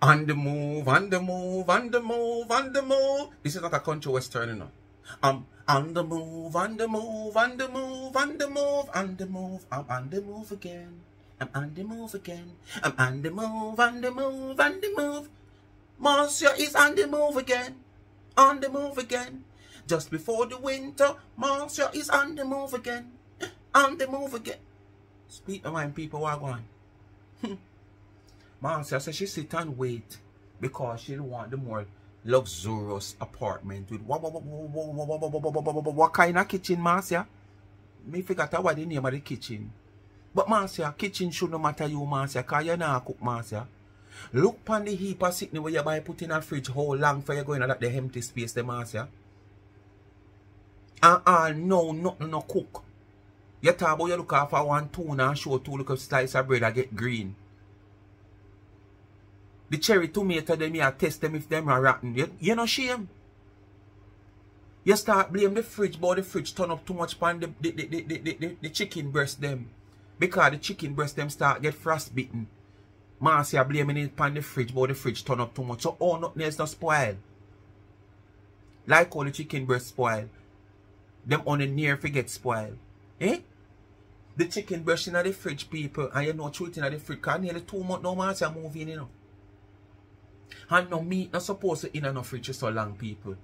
On the move, on the move, on the move, on the move. This is not a country western, you know. On the move, on the move, on the move, on the move, on the move. I'm on the move again. I'm on the move again. I'm on the move, on the move, on the move. Marcia is on the move again. On the move again. Just before the winter, Marcia is on the move again. On the move again. Speak of mind, people, what going? Marcia says she sit and wait because she want the more luxurious apartment with what kind of kitchen, Marcia? Me forgot what the name of the kitchen. But Marcia, kitchen should no matter you, Marcia, because you not cook, Marcia. Look on the heap of sitting where you buy put in a fridge how long for you going to the empty space, the Marcia. And no, nothing no cook. You talk about you look for one tuna and show two little slice of bread and get green. The cherry tomato, them you test them if them are rotten. You no shame. You start blame the fridge, but the fridge turn up too much pan the chicken breast them. Because the chicken breast them start get frostbitten. Marcia blaming it pan the fridge, but the fridge turn up too much. So all nothing else not spoil. Like all the chicken breast spoil. Them on the near forget spoil. Eh? The chicken breast in the fridge, people, and you know truth in the fridge. Because nearly 2 months now Marcia moving, you know. And no meat not supposed to in no fridge so long, people.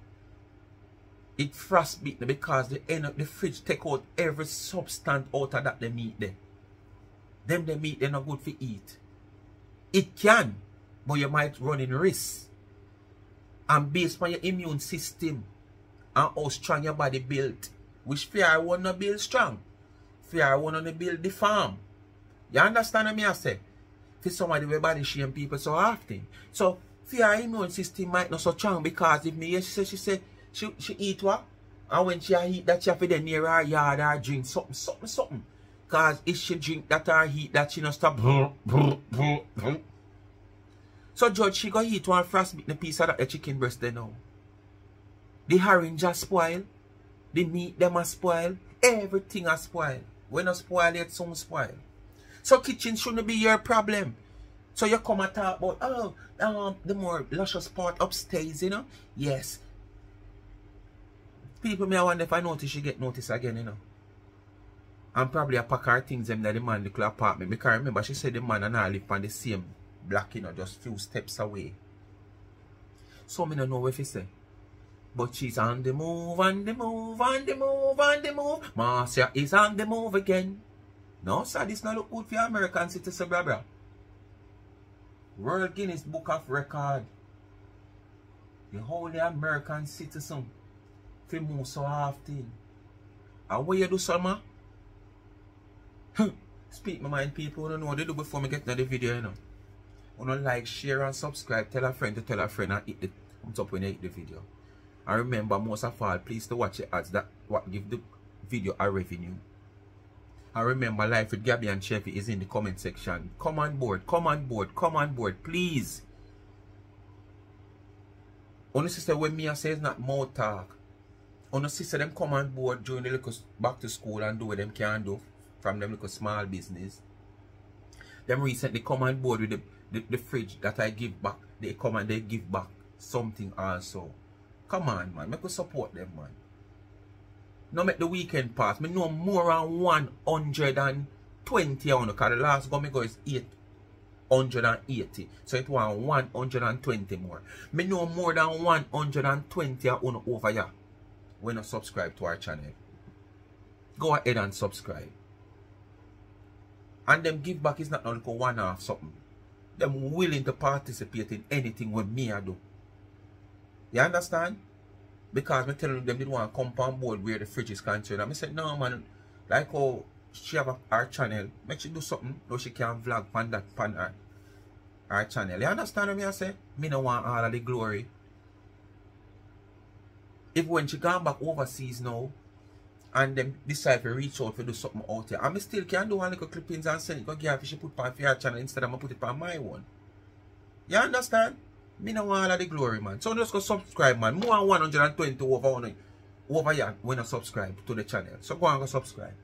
It frostbitten because the fridge take out every substance out of that the meat there. Them the meat they're not good for eat. It can, but you might run in risk. And based on your immune system and how strong your body built, which fear want to build strong. Fear want to build the farm. You understand what I say? For somebody who body shame people so often. So fear immune system might not so strong because if me she say she eat what? And when she eat that she have to then near her yard or drink something. Because if she drink that or eat that she not stop. So Judge, she go eat one frostbitten piece of that chicken breast there now. The herring just spoil. The meat them a spoil. Everything a spoil. When a spoil it, some spoil. So kitchen shouldn't be your problem. So you come and talk about, the more luscious part upstairs, you know? Yes. People may wonder if I notice she get noticed again, you know. And probably a pack her things in the man little apartment. Because remember, she said the man and I live on the same block, you know, just few steps away. So I don't know what she say. But she's on the move, on the move, on the move, on the move. Marcia is on the move again. No, sir, this not look good for American citizen, brother. World Guinness Book of Record. The holy American citizen. For move so often. And what you do, summer? Speak my mind, people. I don't know what they do before me get to the video, you know. You know, like, share, and subscribe. Tell a friend to tell a friend and hit the thumbs up when you hit the video. And remember, most of all, please to watch the ads that what give the video a revenue. And remember, Life with Gabby and Chevy is in the comment section. Come on board, come on board, come on board, please. Only sister when me I say it's not mouth talk. Only sister them come on board during the little back to school and do what them can do from them little small business. Them recently come on board with the fridge that I give back. They come and they give back something also. Come on, man. Make us support them, man. Now make the weekend pass. Me know more than 120 on because the last go me go is 880. So it was 120 more. Me know more than 120 on over here. When you subscribe to our channel. Go ahead and subscribe. And them give back is not only one half something. Them willing to participate in anything when me I do. You understand? Because I tell them they didn't want to come on board where the fridge is concerned. And I said, no man, like how she have our channel, make she do something so she can vlog on that on our channel. You understand what I say? Me don't want all of the glory. If when she gone back overseas now and them decide to reach out to do something out there, I still can do one little clippings and send it go give her she put on for your channel instead of I put it on my one. You understand? Me no want all of the glory, man. So just go subscribe, man. More than 120 over here when you subscribe to the channel. So go and go subscribe.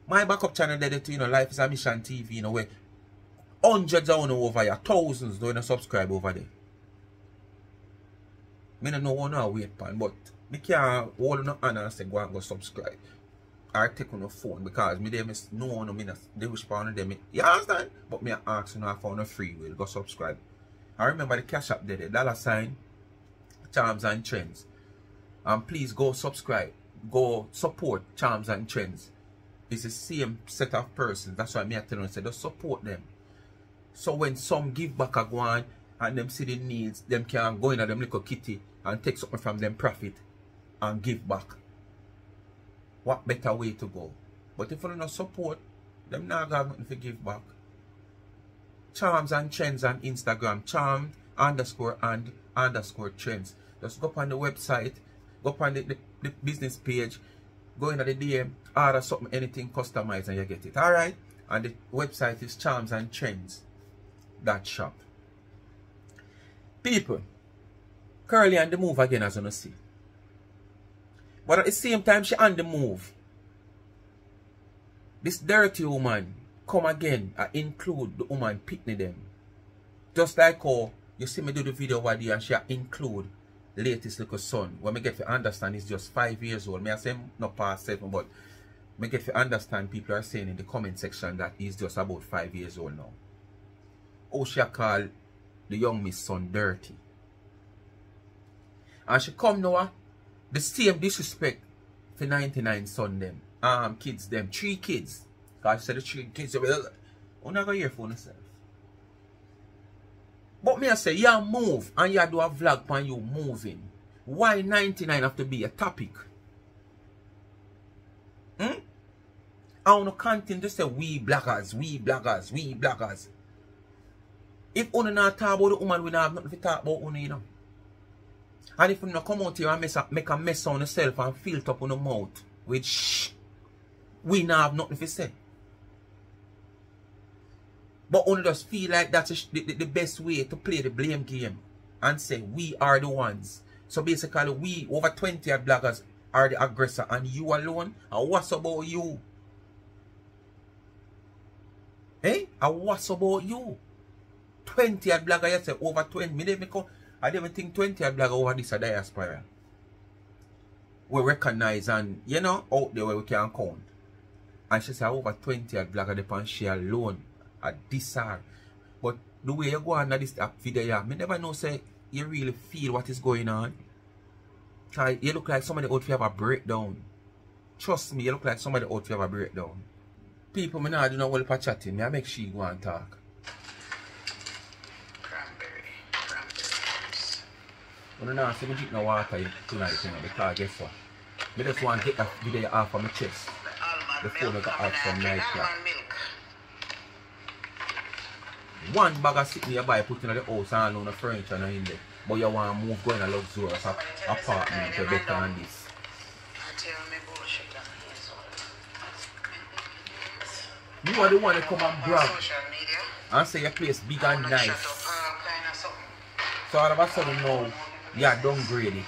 My backup channel there, you know, Life is a Mission TV, you know, where hundreds of you over here, thousands don't subscribe over there. I don't know what I wait pan, but I can't hold no hand and say go and go subscribe. Or take on the phone because me them is no one me they wish upon them. You understand? But me ask you know if I a free will go subscribe. I remember the cash app there, $, Charms and Trends. And please go subscribe. Go support Charms and Trends. It's the same set of persons. That's why me I tell you say just support them. So when some give back a go on and them see the needs, them can go in at them little kitty and take something from them profit and give back. What better way to go? But if you don't support, them not got nothing to give back. Charms and Trends on Instagram. Charm_and_trends. Just go up on the website, go up on the business page, go in at the DM, order something, anything customized and you get it. Alright? And the website is charmsandtrends.shop. People, Curly on the move again as you see. But at the same time, she on the move. This dirty woman come again and include the woman picnic them. Just like how you see me do the video over there and she include latest little son. When me get to understand he's just 5 years old. Me I say not past 7, but me get to understand people are saying in the comment section that he's just about 5 years old now. Oh, she call the young miss son dirty. And she come now. The same disrespect for 99 son them. Kids them. 3 kids. Because I said the 3 kids. You're not going to hear for yourself. But me I say, you move and you do a vlog when you moving. Why 99 have to be a topic? I want to continue to say we bloggers, we bloggers, we bloggers. If you not talk about the woman, we don't have nothing to talk about you know. And if you not come out here and make a mess on yourself and feel up on the mouth with shh, we not have nothing to say. But only just feel like that's the best way to play the blame game and say we are the ones. So basically we over 20 bloggers are the aggressor and you alone. And what's about you? Eh? And what's about you? 20 bloggers, you say over 20. I don't even think 20 bloggers over this a diaspora. We recognize and, you know, out there where we can count. And she said over 20 bloggers depend she alone. At this hour. But the way you go on this video, me never know say you really feel what is going on. Cause you look like somebody out to have a breakdown. Trust me, you look like somebody out to have a breakdown. People, me not do no well for chatting. Me I make she go and talk. I don't know if I drink no water tonight, you know, because guess what? I just want to get that video off of my chest before I got out some nightclub. One bag of sitting nearby put in the house and on the furniture and in there. But you want to move going to a luxurious apartment to better than this. You are the one that come and brag and say your place big and nice. So all of a sudden now, you are downgrade it.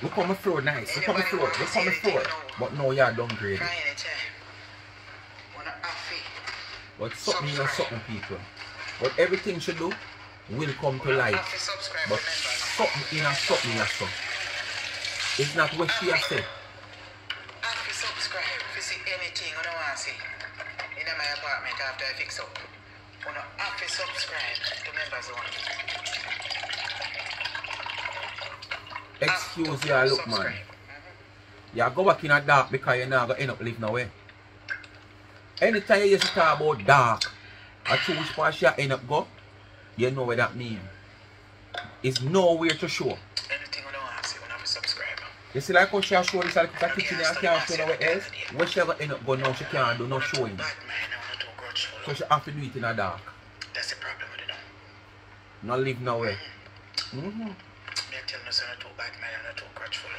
Look on my floor nice, look on my floor, look on my floor. But now you are downgrade it. But something you know something people. But everything should do will come to light. But something in a something or something. It's not what she has said. If you subscribe, if you see anything you don't want to see in my apartment after I fix up. You know, if you subscribe to members only. Excuse you, look man. You go back in a dark because you're not going to end up living nowhere. Anytime you used to talk about dark, I choose which part you end up go, you know what that means. It's nowhere to show. Anything you don't want to see, you have to subscribe. You see like how she show this like a kitchen and can't show nowhere else? When she ever end up go now, she can't do no showing. So she have to do it in the dark. That's the problem with it now. Not live nowhere. Me tell you, son, too bad man and too grudgeful.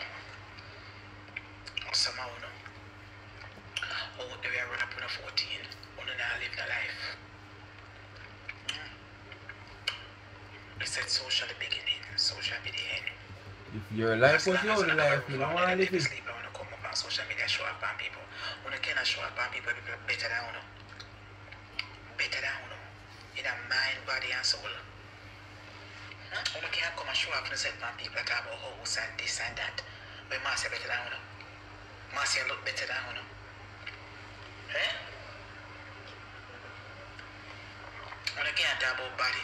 Somehow, no. Oh, they were run up on a 14. Only now live the life. They said social beginning, social be the end. If your life was your life, you don't want to live it. Sleep, I want to come up on social media, show up on people. When I cannot show up on people, people better than uno. Better than uno. In a mind, body, and soul. Uno can't come and show up and say, man, people that talk about house and this and that. But Marcia better than uno. Marcia look better than uno. Eh? Uno can't talk about body.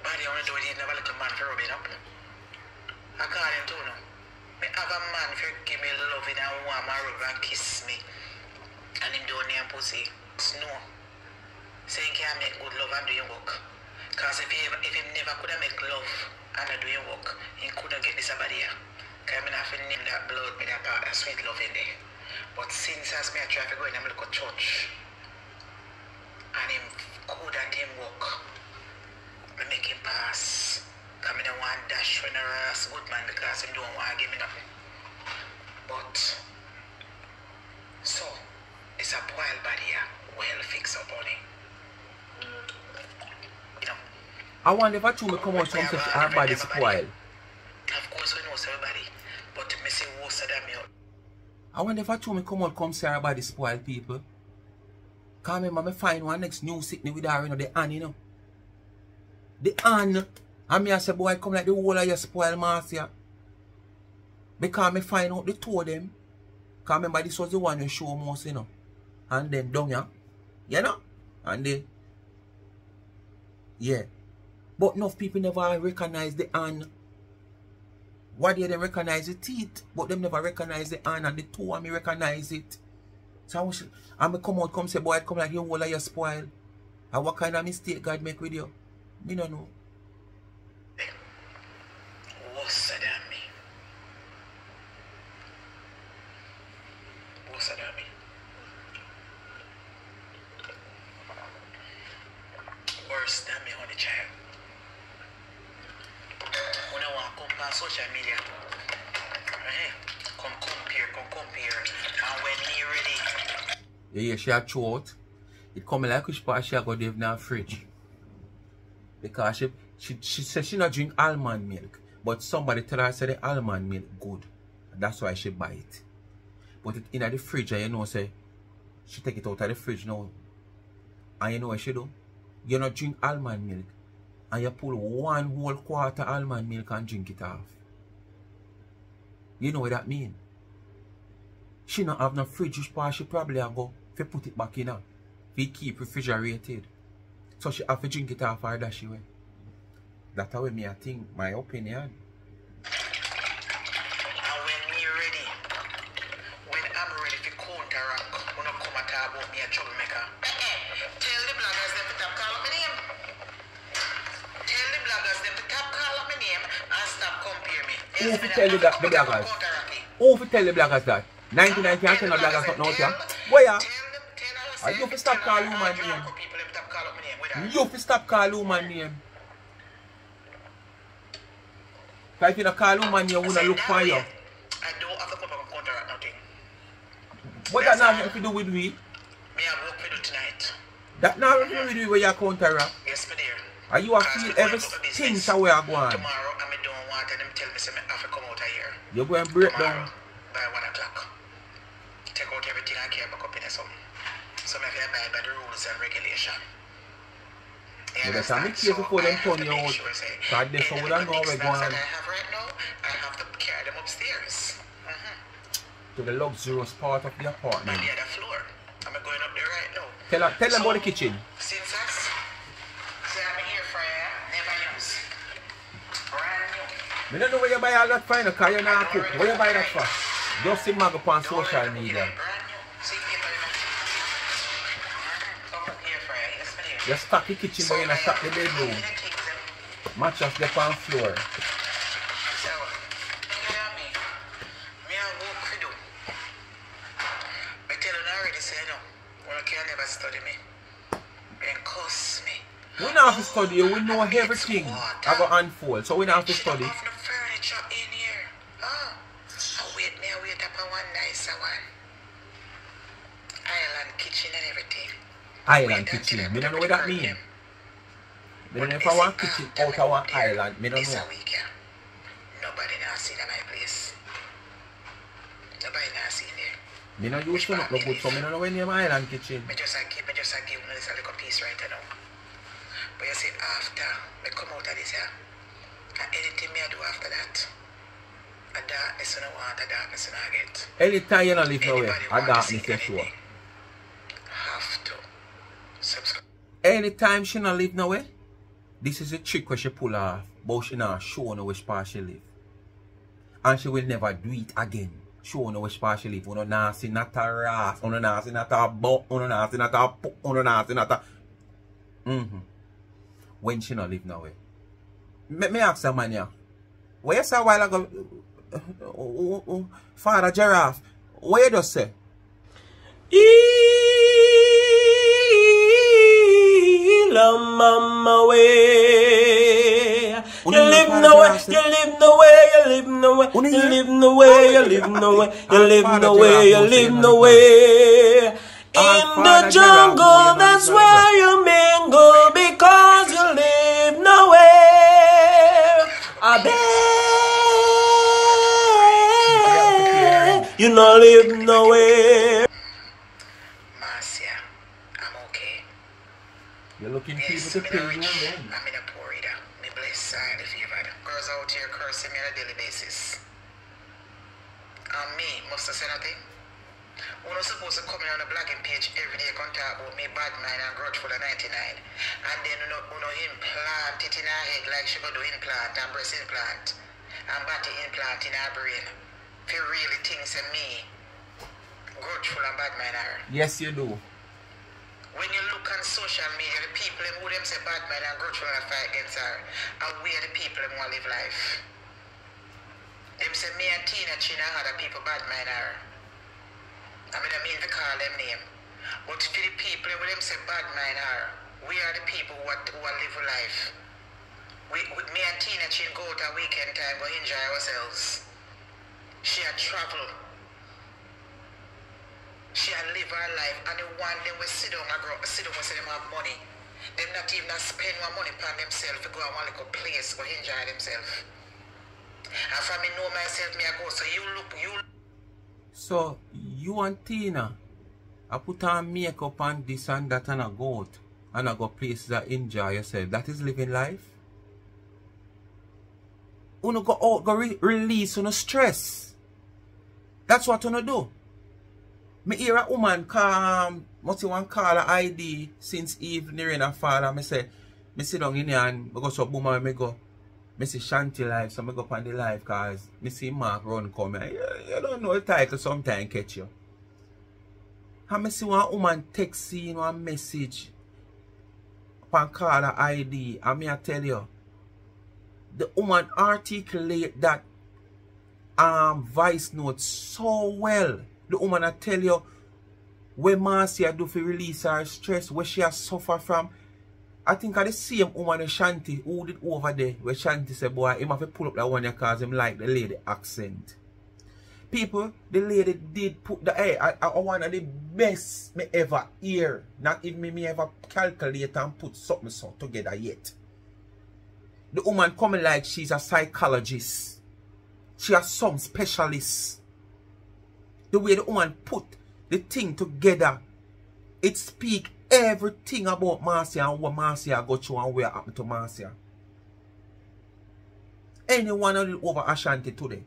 Body only do it, never let a man for rub it up. According to uno. Me have a man for give me love and warm and rub and kiss me. And him don't name pussy. No. Saying can't make good love and do your work. Because if he never could have make love and do your work, he couldn't get this about here. Because I mean, I feel name that blood, me that part, that sweet love in there. But since as me I try to go in a little church, and him good and him work, I make him pass. Because I don't want dash when I ask good man because he don't want to give me nothing. But, so, it's a wild body here, well fixed up on it. You know. I wonder if I told me come out from such our body spoiled. Of course we know everybody, but me say worse than me. I wonder if I told me come out come say our body spoiled people. Cause remember me find one next new sickness with her, you know, the hand, you know. The hand. And me I say, boy, come like the whole of your spoil Marcia. Because me find out the two of them. Cause remember this was the one you show most, you know. And then down here. You know? And they, yeah. But enough people never recognize the hand. Why they recognize the teeth, but them never recognize the hand, and the two of me recognize it. So I come out, come say, boy, come like your whole of your spoil. And what kind of mistake God make with you? Me don't know. Worse than me. Worse than me. Worse than me, honey child. When I want to come on social media, come compare. And when me ready. Yeah, she had throat. It come like which part she got in her fridge. Because she said she not drink almond milk. But somebody tell her say the almond milk good. That's why she buy it. But it in the fridge, and you know, say she take it out of the fridge now. And you know what she do? You not drink almond milk. And you pull 1 whole quarter almond milk and drink it off. You know what that mean? She not have no fridge, which part she probably have go to put it back in her. If keep refrigerated. So she have to drink it off her that she way. That's how me I think, my opinion. And when me ready, when I'm ready to counteract, when I come and talk about me a troublemaker, tell the bloggers them to stop calling my name. Tell the bloggers them to stop calling my name and stop compare me. Who will tell the bloggers? Who will tell the bloggers that? 99% of bloggers not know here. Boy, you have to stop calling woman name. You have to stop calling woman name. Because if you don't call woman name, you won't look for you. I don't have to come and counteract nothing. What that not have to do with we? Me have work to do tonight. That not have to do with we where you counteract. Yes, me dear. And you have to feel everything so where you go on. Tomorrow, I don't want them tell me say I have to come out of here. You're going to break down. By 1 o'clock. Take out everything I care back up in something. So I can abide by the rules and regulation. You better make sure before them turn you out. Because they so we don't know where going on. I have right now, I have to carry them upstairs. To the luxurious part of the apartment. On the other floor. I'm going up there right now. Tell them about the kitchen. Since that's, say I'm here for you, never use. Brand new. I don't know where you buy all that for, because you're not cook. Where you buy that for? Just see Mag up on social media. You stock the kitchen, but you don't stock the bedroom. Mattress left on floor. So, you know me. Me have work to do. I tell you already, say no. One can never study me. Then cuss me. We don't have to study, we know everything I go unfold, so we don't have to study. She have no furniture in here. Oh. I wait up on one nicer one. Island kitchen and everything. Island kitchen, I don't know what that means. I don't know if I want kitchen out of one island, I don't know. Nobody now see that my place. Nobody now see there. Me not use to not look good, so me don't know when you're my island kitchen. Me just give me this a little piece right now. But you see, after me come out of this here, and anything me I do after that, a darkness I want, a darkness I get. Anytime you don't live nowhere, a darkness for sure. Have to subscribe. Anytime she not live nowhere, this is a trick where she pull off, but she not show no which part she live. And she will never do it again. Show no which part she live. Uno nasty, not a ras, uno nasty, not a butt, uno nasty, not a poop, uno nasty, not a... When she not live nowhere. Me ask her, man, yeah. Where you say a while ago, Father Giraffe, what you just say? Mama way. You live nowhere, you live nowhere, you live nowhere, you live nowhere, you live nowhere, you live nowhere, you live nowhere. In the jungle, that's where you mingle, because you live nowhere. I bet you not live nowhere. Marcia, I'm okay. You're looking Yes, people to pay you I'm then. in a poor reader. Me blessed, highly favored. Girls out here cursing me on a daily basis. And me, must have said nothing. We're not supposed to come in on the blogging page every day and talk about me bad mind and grudgeful at 99. And then we implant it in our head like she could do implant and breast implant and body implant in our brain. If you really think of me, grudgeful and bad mind are. Yes, you do. When you look on social media, the people who them say bad mind and grudgeful and fight against her, and we are the people who want to live life. Them say me and Tina China other people bad mind her. I mean to call them name. But for the people who them say bad mind her, we are the people who are live life. Me and Tina Chin go out a weekend time, go enjoy ourselves. She had travel. She had live her life, and the one them will sit down and sit down and say them have money. Them not even spend more money on themselves to go and one little place or enjoy themselves. And for me know myself, me I go, so you look. So, you and Tina, I put on makeup and this and that and I go out and I go places that enjoy yourself. That is living life. You go out, go release on stress. That's what you do. Me hear a woman must you want call her ID since evening rain and fall, and me say, me sit down in here and I go so boom and me go. Me see Shanty live, so I go up on the live cause me see Mark run come. You don't know the title sometimes catch you. And me see one woman texting one message upon call her ID, and me I tell you, the woman articulate that voice note so well. The woman I tell you where Marcia do for release her stress, where she has suffered from. I think I the same woman with Shanty who did over there where Shanty said, boy, him have to pull up that one because him like the lady accent. People, the lady did put the I one of the best me ever hear. Not even me ever calculate and put something so together yet. The woman coming like she's a psychologist. She has some specialist. The way the woman put the thing together, it speak everything about Marcia and what Marcia got through and what happened to Marcia. Anyone of it over Ashanti today.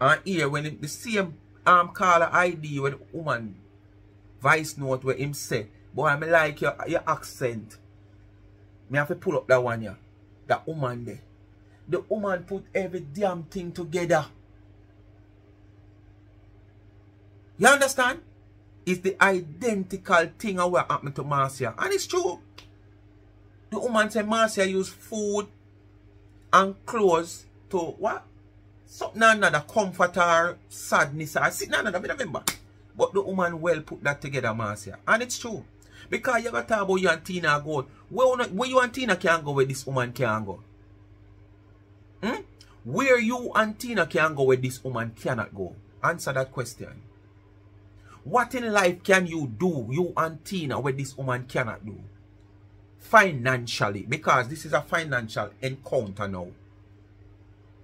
And here when the same caller ID with the woman voice note where him say, boy, I like your accent. Me have to pull up that one here. That woman there. The woman put every damn thing together. You understand? It's the identical thing of what happened to Marcia. And it's true. The woman said Marcia used food and clothes to what? Something another comfort or sadness or something another, I remember. But the woman well put that together, Marcia. And it's true. Because you got to talk about you and Tina go. Where you and Tina can go where this woman can go? Where you and Tina can go where this woman cannot go? Answer that question. What in life can you do, you and Tina, where this woman cannot do? Financially. Because this is a financial encounter now.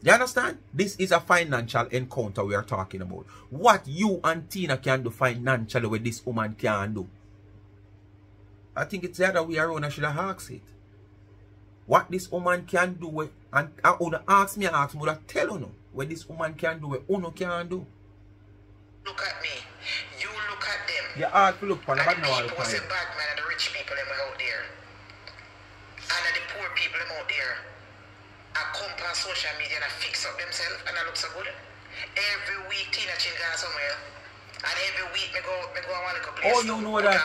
You understand? This is a financial encounter we are talking about. What you and Tina can do financially, what this woman can do. I think it's the other way around. I should have asked it. What this woman can do, and I would ask me, I would tell you what this woman can do, what Uno can do. Look at me. You look at them. You have to look for the people was a bad man and the rich people them out there. And the poor people them out there. I come on social media and I fix up themselves and I look so good. Every week Tina Chin goes somewhere. And every week me go on one little place. Oh, you know that.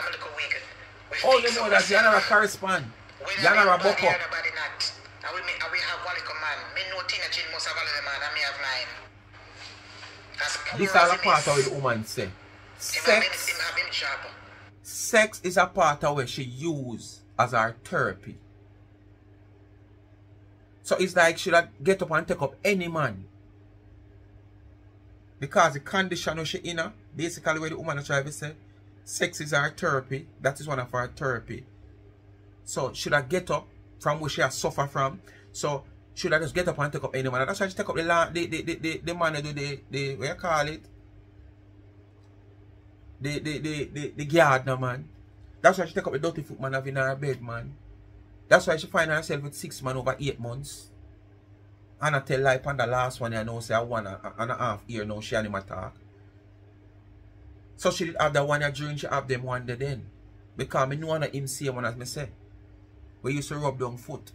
Oh, you know that. You're not a correspond. You're not a book up. I will have one little man. Me know Tina Chin must have a little man and me have mine. This is all a part of what the woman say. Sex is a part of what she use as her therapy. So it's like she should get up and take up any man. Because the condition she in her, basically what the woman is trying to say, sex is her therapy. That is one of her therapy. So should I get up from where she has suffered from? So should I just get up and take up any man? That's why she take up the man who do the what you call it? The gardener man. That's why she take up the dirty foot man having her bed, man. That's why she find herself with 6 men over 8 months. And I tell life on the last one I know say 1.5 years now she and him attack. So she did have that one during she have them one day then. Because I know one of him same one as me say. We used to rub down foot.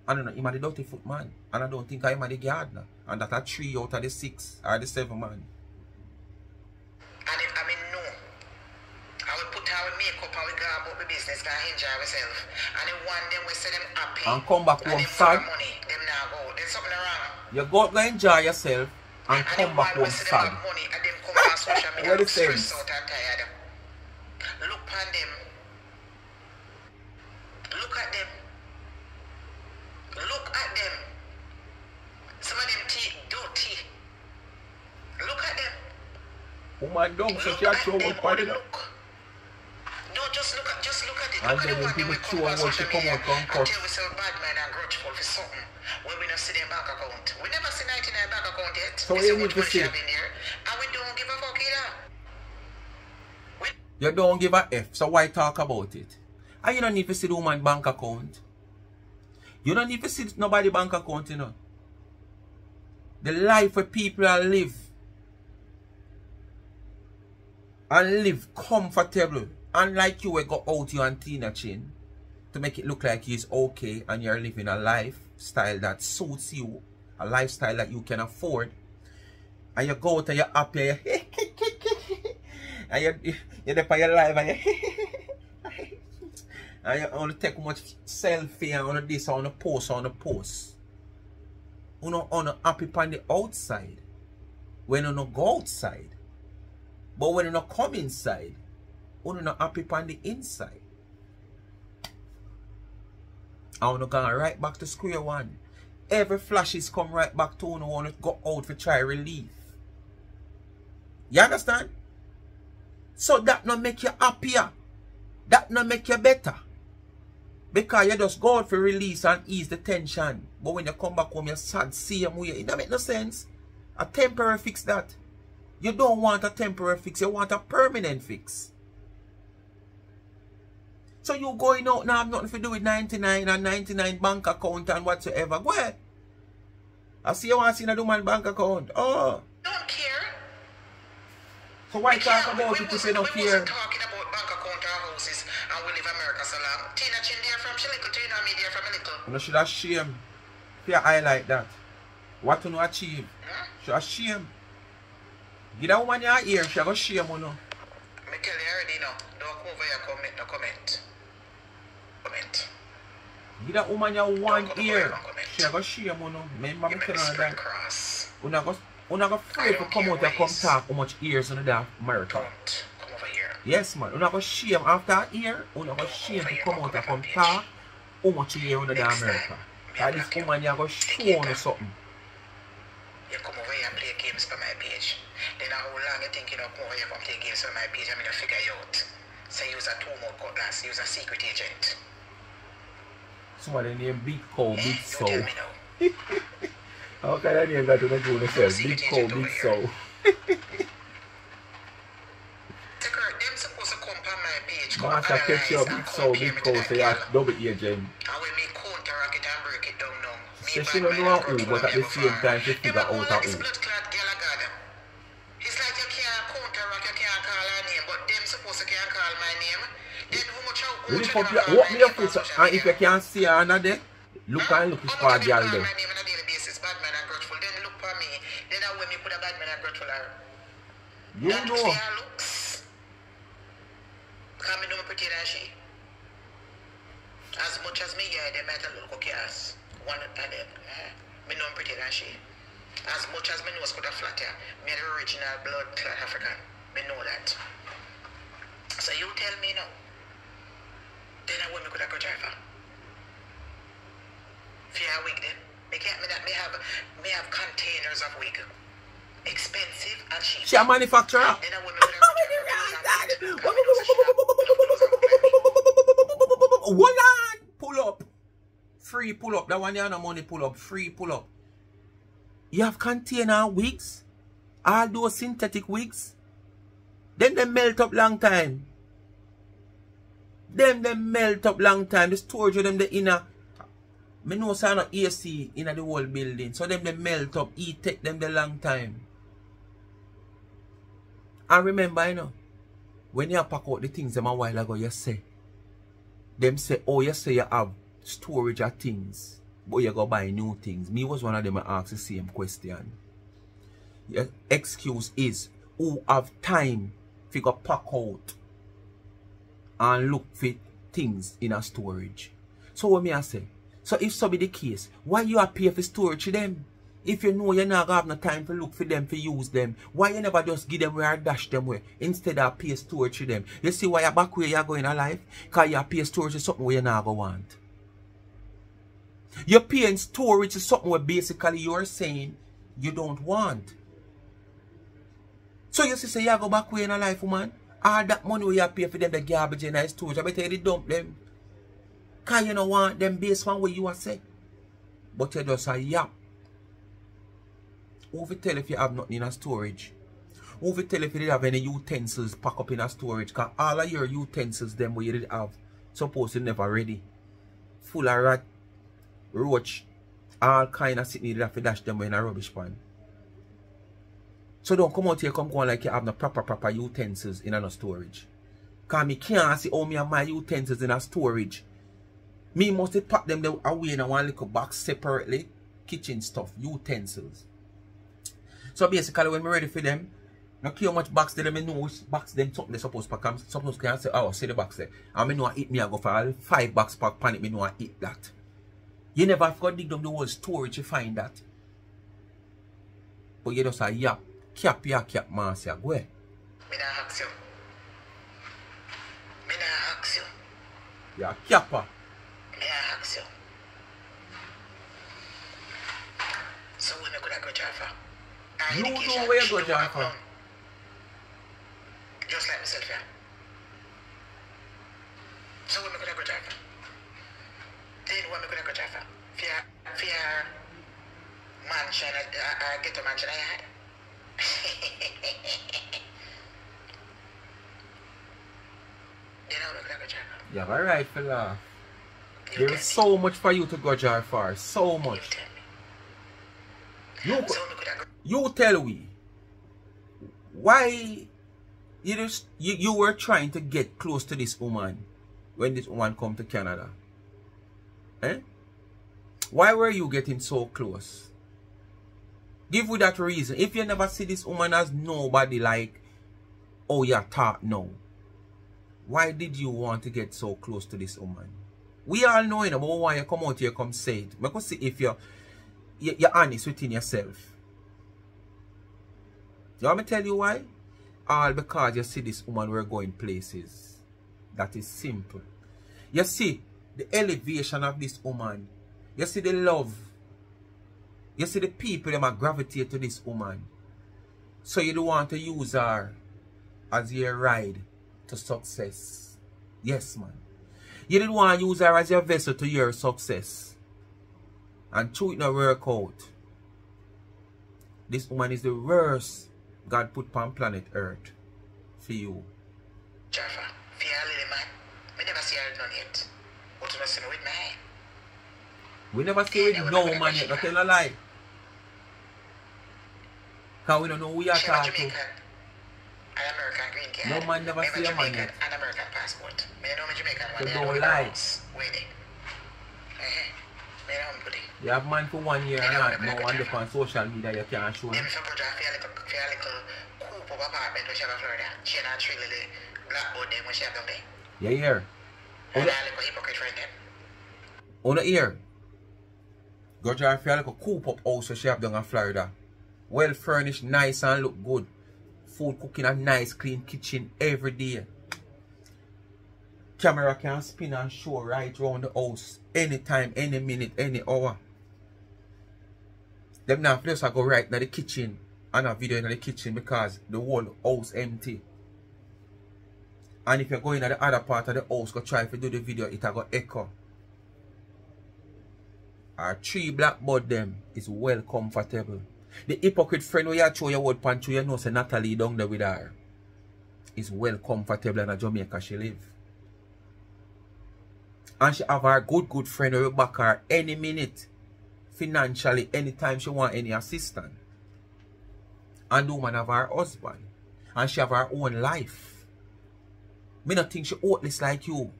I don't know, him a the dirty foot man. And I don't think I'm a the gardener. And that a 3 out of the 6 or the 7 man. And if I mean no. I will put our makeup and we go about the business and enjoy ourselves. And if one them we say them happy. And come back home sad. Money, them now go. There's something wrong. You go enjoy yourself and come back home sad. Money, and them come on social media and stress out and tired. Look at them. Look at them. Look at them. Some of them teeth dirty. Look at them. Woman don't so she show one party. Don't just look at it. And look then when people show what she come out from court. Until we sell bad man and grudgeful for something when we don't see their bank account. We never see 99 bank account yet. So you need to see. And we don't give a fuck either. You don't give a F, so why talk about it? And you don't need to see the woman bank account. You don't need to see nobody bank account, you know. The life where people live. And live comfortable. Unlike you will go out you and Tina Chin to make it look like he's okay and you're living a lifestyle that suits you. A lifestyle that you can afford. And you go out and you're happy and you're there for your life and and you only take much selfie and on this on the post. You know on happy on the outside. When you don't go outside. But when you don't come inside, you're not happy on the inside. I want to go right back to square one. Every flashes come right back to you want to go out for try relief. You understand? So that not make you happier. That not make you better. Because you just go out for release and ease the tension. But when you come back home, you're sad, same way. It don't make no sense. A temporary fix that. You don't want a temporary fix, you want a permanent fix. So you going out now have nothing to do with 99 and 99 bank account and whatsoever. Go ahead. I see you want to see a woman bank account. Oh. Don't care. So why talk about it if you don't care? We wasn't talking about bank account or houses and we live America so long. Tina Chin there from she little, Tina me there from a little. You should have shame. If you highlight that. What you achieve? Should have shame. Give that woman your ear, she have shame on you. Me tell you already now. Don't come over here come make no comment. Comment. Give that woman your one ear, she have shame on you. Remember me telling her that. You're not afraid to come out and come talk how much ears on the America. Don't come over here. Yes man, you're not going to shame after a ear. You're not going to shame to come out and come talk how much ear on the America. Because this woman you're going to show you something. You come over here and play games for my page. Then how long you think you know come over here and play games for my page? I'm going to figure you out. Say use a 2-mode cutlass, use a secret agent. Somebody named Big Cow, Big Sow. Don't tell me now. How can I name that to make you say big cow, big sow? Them supposed to come on my page, come Marcia catch your big sow, big cow, so you have double agent. And when me counteract it and break it down now. So she don't know who, but at the same time she figure out who. It's like you can't counteract, you can't call her name, but them supposed to can't call my name. Then who much out? Lift up your, walk me up with, and if you can't see her under there, look and look for a girl there. You know. Because me know me pretty than she. As much as me, yeah, they might look okay as one of them. Me know me pretty than she. As much as me know Scott flat here, me the original blood clad African. Me know that. So you tell me now. Then I want me could have go drive her. Fear wig then. Me have containers of wig. Expensive and cheap. She a manufacturer. Then I want me could have go drive her. Hold on. Pull up. Free pull up. That one you have no money pull up. Free pull up. You have container wigs. All those synthetic wigs. Then they melt up long time. Them they melt up long time. The storage of them the inner. Me know say no AC in the whole building. So them they melt up. It take them the long time. And remember, you know, when you pack out the things them a while ago, you say, them say, oh, you say you have storage of things, but you go buy new things. Me was one of them I asked the same question. Your excuse is, who have time to go pack out and look for things in a storage? So what me I say? So if so be the case, why you are pay for storage to them? If you know you're not gonna have no time to look for them, to use them, why you never just give them where or dash them where instead of pay storage to them? You see why you're back where you're going in life? Because you pay storage to something where you not gonna want. You're paying storage to something where basically you're saying you don't want. So you say you go back where in life, woman? All that money where you pay for them, the garbage in the storage, I better you dump them. Because you don't want them based on what you are saying. But you just say, yap. Who will tell if you have nothing in a storage? Who will tell if you didn't have any utensils pack up in a storage? Because all of your utensils, them where you did have, suppose you never ready. Full of rat, roach, all kind of sitting, you have to dash them in a rubbish pan. So don't come out here, come go on like you have no proper utensils in a storage. Because me can't see how me have my utensils in a storage. Me must pack them away in one little box separately. Kitchen stuff, utensils. So basically when I'm ready for them, I care how much box they know which box them something they supposed to pack. I'm supposed to say, oh, see the box there. And I know I eat me, I go for all 5 box pack pan it, me know I eat that. You never have to dig down the whole storage to find that. But you just say, yap, cap, Marcia, go ahead. Me not ask you. Me not ask you. Yeah, capper. Me not ask you. So when I could have go Jaffa? You know where you go Jaffa? Just like myself, yeah. So when I could have go Jaffa? Then when I could have go Jaffa? Fear mansion, I get a mansion I had. Then I could have go Jaffa. You have a right for laugh. There is so much for you to go jar for. So much. You tell me. Why you were trying to get close to this woman when this woman come to Canada? Eh? Why were you getting so close? Give me that reason. If you never see this woman as nobody like, oh you thought no. Why did you want to get so close to this woman? We all know it, but why you come out here come say it. Because see if you're honest within yourself. You want me to tell you why? All because you see this woman we're going places. That is simple. You see the elevation of this woman. You see the love. You see the people that might gravitate to this woman. So you don't want to use her as your ride to success. Yes, man. You didn't want to use her as your vessel to your success. And true it not work out. This woman is the worst God put on planet Earth for you. Jaffa, for your little man, I never see her none yet. But you don't see me with my eye. We never see with no man yet, don't tell a lie. Because we don't know who you are talking to. An American green card. No man never see a man yet. An American passport. I know me Jamaican So man. don't lie. Wait. You have man for 1 year and not no one look on social media you can't show him. Them for feel like a coop of apartment when she have in Florida. She not really the blackboard them when she have down there. You hear? And I like a hypocrite friend them. On the ear. Go to feel like a coop up house she have down in Florida. Well furnished, nice and look good. Food cooking a nice clean kitchen every day. Camera can spin and show right round the house. Anytime, any minute, any hour. Them now place I go right in the kitchen and a video in the kitchen because the whole house empty. And if you go in the other part of the house, go try to do the video, it go echo. Our 3 blackboard them is well comfortable. The hypocrite friend where you throw your word pan to, you know say Natalie down there with her. Is well comfortable in Jamaica she live. And she have her good friend who will back her any minute. Financially, anytime she want any assistance. And the woman have her husband. And she have her own life. Me not think she hopeless like you.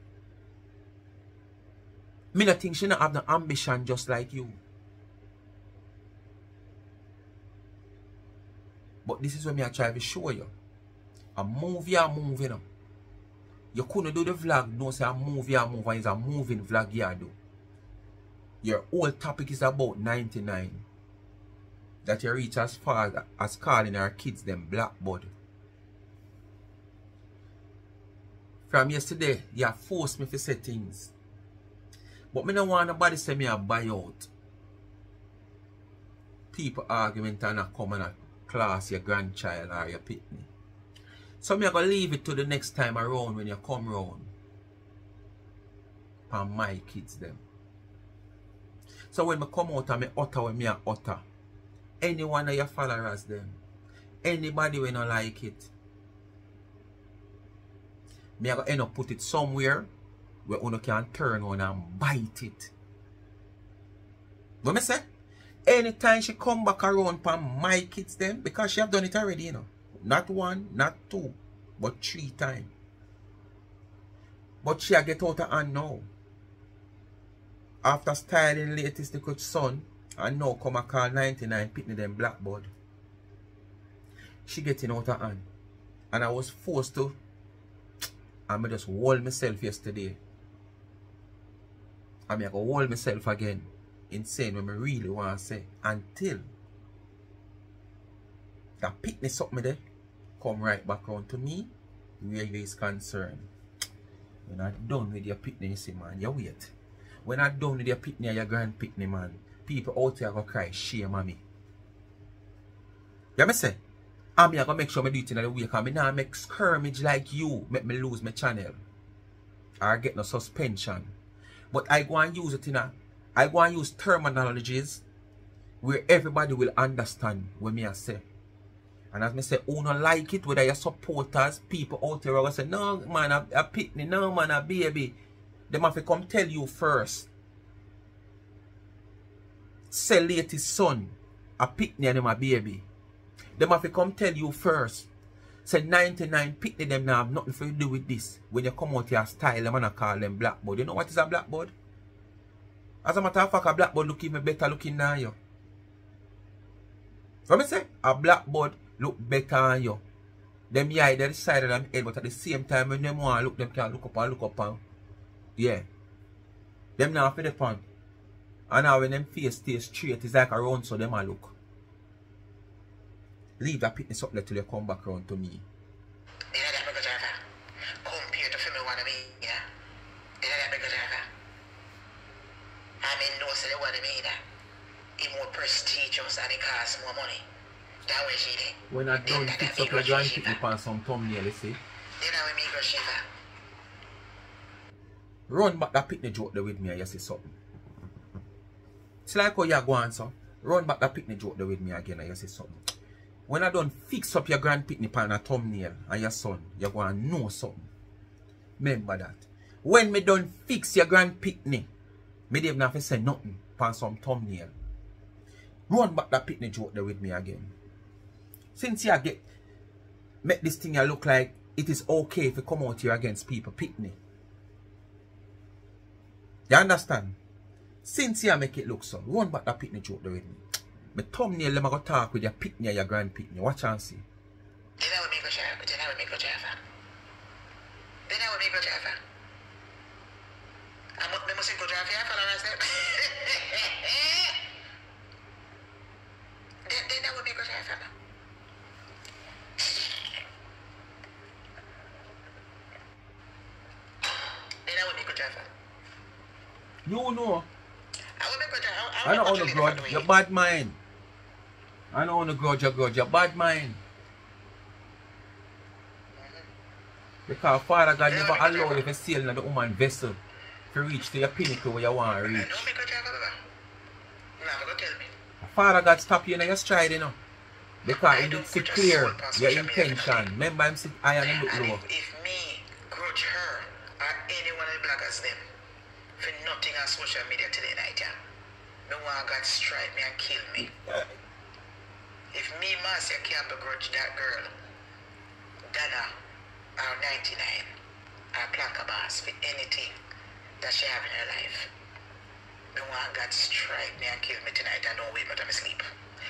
Me not think she not have no ambition just like you. But this is what me I try to show you. A move you are moving up. You couldn't do the vlog, no say a move you are moving, and it's a moving vlog you do. Your whole topic is about 99. That you reach as far as calling our kids them blackboard. From yesterday, you forced me to say things. But me don't want nobody say me a buy out. People argument and a come and a class your grandchild or your pitney. So me gonna leave it to the next time around when you come round. For my kids them. So when me come out and me utter when me a utter. Any one of your followers them. Anybody when not like it. Me gonna end up put it somewhere where you can turn on and bite it. What me say? Anytime she come back around for my kids them, because she have done it already, you know. Not 1, not 2, but 3 times. But she get out of hand now. After styling latest the coach son, and now come and call 99 pitney them blackboard. She getting out of hand. And I was forced to. And I just hold myself yesterday. And I go hold myself again. In saying what I really want to say. Until that pitney something there come right back around to me where you is concerned. When I'm done with your pitney, you see man, you wait. When I'm done with your pitney and your grand pitney man, people out there go cry shame on me. You me say? And me I gonna make sure I do it in the way because I not make skirmish like you make me lose my channel. Or get no suspension. But I go and use it in a I go and use terminologies where everybody will understand what me I say. And as me say, who don't like it, whether your supporters, people out there will say, no man, a pitney, no man, a baby. They have to come tell you first. Say latest son, a pitney and him a baby. They have to come tell you first. Say 99 pitney them now have nothing to do with this. When you come out here style them and I call them blackboard. You know what is a blackboard? As a matter of fact, a blackboard look even better looking than you. What me say? A blackboard look better than you. Them eye the side of them head, but at the same time when them want to look, them can look up and yeah. Them now for the pan. And now when them face stay straight, it's like around so them a look. Leave that pitney up there till you come back around to me. You know that bigger driver? Compared to female one of me, yeah? You know that bigger driver? I mean, no, say the one of me, that it's more prestigious and it costs more money. That way she did. When I done fix up your grand pitney pan some thumbnail, you see? You know what me go shiver? Run back that pitney joke there with me and you see something. It's like how you go on, so. Run back that picnic joke there with me again and you say something. When I done fix up your grand picnic on a thumbnail and your son, you're going to know something. Remember that. When me done fix your grand picnic, me didn't have to say nothing on some thumbnail. Run back that picnic joke there with me again. Since you make this thing you look like it is okay if you come out here against people picnic. You understand? Since you make it look so, run back that picnic joke there with me. My thumbnail, let me go talk with your picnic, your grand picnic. Watch and see. Then I will make a driver. Then I will make a driver. Then I will make a driver. I must go drive here, followers. Then I will make a driver. Then I will make a driver. You know. I will make a driver. I don't want to grudge your bad mind. I don't want to grudge your bad mind. Because Father God never allow you to sail in the woman vessel to reach to your pinnacle where you want to reach. Father God stop you in your stride, you know. Because he did see clear your intention. Remember him sit high and look low. If me grudge her or anyone in bloggers them for nothing on social media today night, yeah, me want God strike me and kill me. If me, Marcia, can't begrudge that girl, Donna, or 99, or Planka Boss for anything that she have in her life, me want God strike me and kill me tonight and don't wake me to sleep.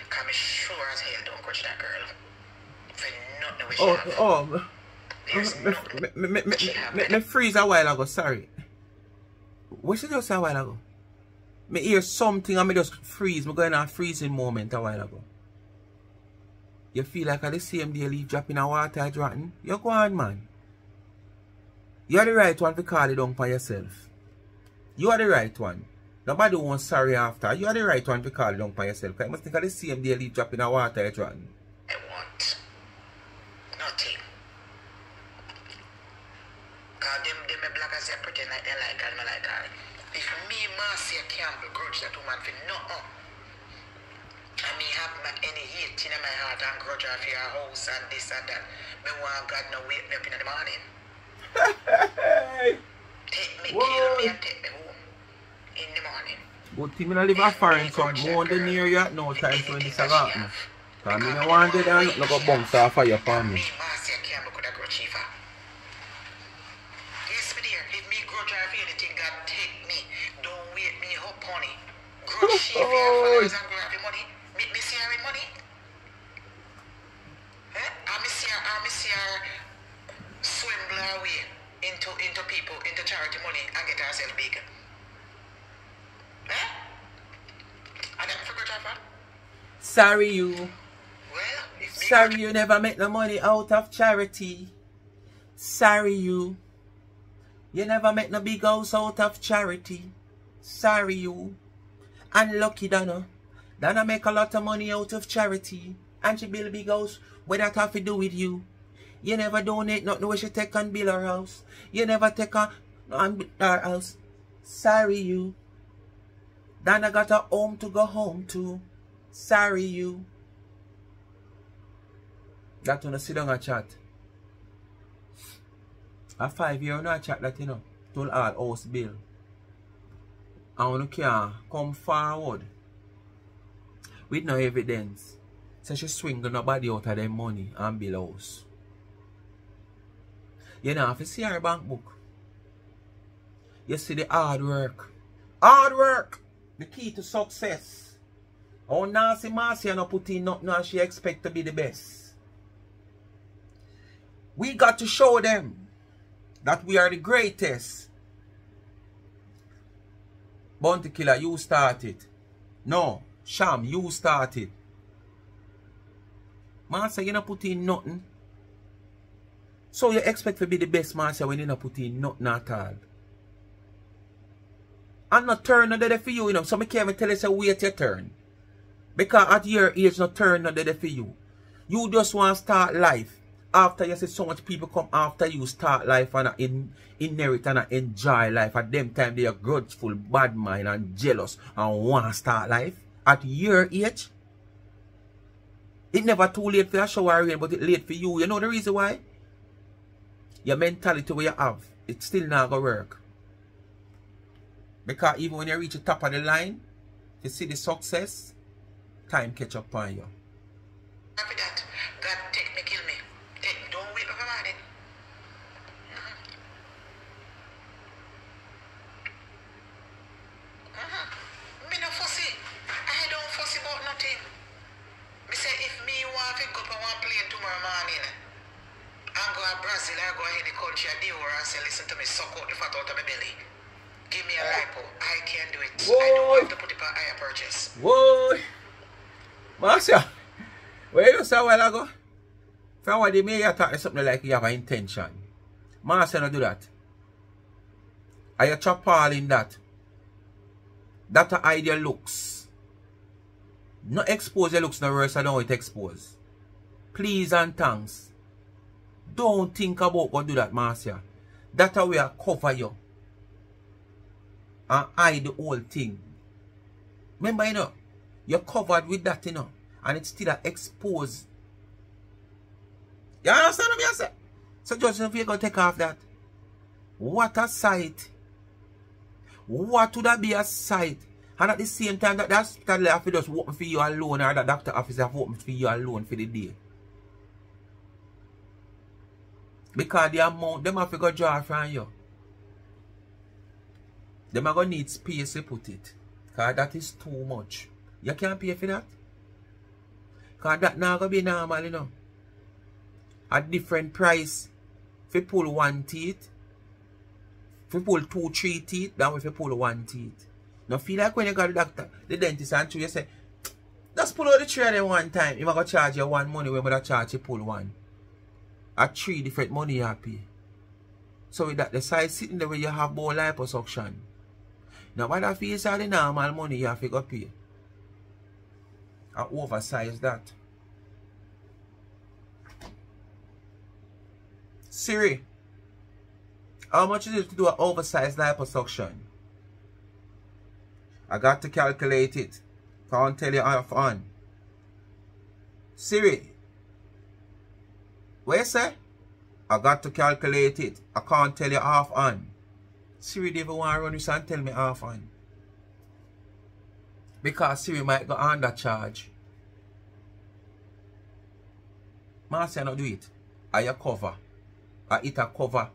Because me sure as hell don't grudge that girl for nothing she have. Me freeze a while ago, sorry. What did you say a while ago? Me hear something and me just freeze. Me going on a freezing moment a while ago. You feel like at the same day leaf dropping a water it's rotten? You go on, man. You are the right one to call it down for yourself. You are the right one. Nobody wants sorry after. You are the right one to call it down for yourself. Because you must think at the same day leaf dropping a water it's rotten. I want nothing. Because them bloggers they pretend like they like her and I like her. If me, Marcia, can't begrudge that woman for nothing, and me have any hate in my heart and grudge her for your house and this and that, me want God to wake me up in the morning. Take me, kill me and take me home in the morning. Good thing I live a foreign so more than near you at no time when this happen. Because I don't want it and look go bounce off of your family. Me, Marcia, can't be good at grudge her. Yes, me dear, if me grudge her for anything, God take me. Don't wake me up, honey. Grudge she for your followers and grab your money. Me see her with money. I see her swindle her way into people, into charity money and get herself big. I never forgot her. Sorry you. Well, Sorry you never make no money out of charity. Sorry you. You never make no big house out of charity. Sorry you. Unlucky Donna. Donna make a lot of money out of charity. And she build a big house. What that have to do with you? You never donate nothing where she take and build her house. You never take her and build her house. Sorry you. Donna got a home to go home to. Sorry you. That wanna sit down and chat. A 5 year no chat that you know. Told all house bill. And when you can come forward with no evidence, so she swing nobody out of their money and bill house. You know, if you see her bank book, you see the hard work. Hard work! The key to success. Oh, Nancy Marcia not put in nothing and she expect to be the best. We got to show them that we are the greatest. Bounty Killer, you started. No, Sham, you started. Marcia, you not put in nothing. So you expect to be the best, Marcia, when you not put in nothing at all. I'm not turn not there for you, you know. So I can't even tell you, say, wait your turn. Because at your age, not turn not there for you. You just want to start life. After you see so much people come after you start life and inherit and enjoy life. At them time they are grudgeful, bad mind and jealous and want to start life. At your age, it never too late for a shower rain, but it's late for you. You know the reason why? Your mentality where you have, it's still not going to work. Because even when you reach the top of the line, you see the success, time catch up on you. After that, God take me, kill me. Don't wait for money. Me no fussy. I don't fussy about nothing. Me say if me want to go up on one plane tomorrow morning and go to Brazil or go to any country and deal and say, listen to me, suck out the fat out of my belly. Give me a lipo. I can do it. Whoa. I don't have to put it on higher purchase. Whoa! Marcia, where you saw a while ago? From what they may have thought something like you have an intention. Marcia, don't do that. Are you chop all in that? That a hide your looks. Not expose your looks no worse than how it expose. Please and thanks. Don't think about going to do that, Marcia. That a way I cover you. And hide the whole thing. Remember, you know, you're covered with that, you know, and it's still exposed. You understand what I say? So just if you're going to take off that, what a sight. What would that be a sight? And at the same time, that hospital have to just open for you alone, or that doctor office have opened for you alone for the day. Because the amount, them have to go draw from you. Them are going to need space to put it. Because that is too much. You can't pay for that. Because that not going to be normal, you know. A different price. If you pull one teeth. If you pull 2-3 teeth, than if you pull one teeth. Now feel like when you got the doctor, the dentist and you say, just pull out the 3 of them one time. You're going to charge you one money when you charge you pull one. At 3 different money you have pay. So with that, the size sitting there where you have more liposuction. Now what if you say the normal money you have to go pay? I oversize that. Siri, how much is it to do an oversized liposuction? I got to calculate it. Can't tell you off on. Siri, what you say? I got to calculate it. I can't tell you off on. Siri never want to run this and tell me off on. Because Siri might go under charge. Marcia not do it. Are you cover? Are it a cover?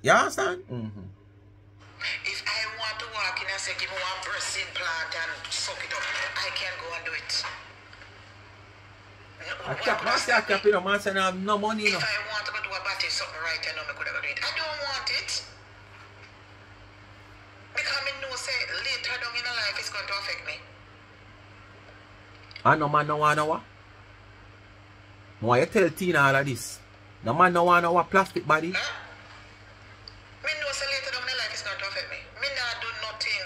You understand? If I want to walk in and say, give me one breast implant and suck it up, I can go and do it. Marcia can't pay no. Marcia have no money. If I want to go do a body something right, I know I could have do it. I don't want it. Because I know say later down in the life it's going to affect me. I know man no want what? Why you tell Tina all of this? No man no want no plastic body. Huh? Me know say later down in the life it's going to affect me. Me not do nothing.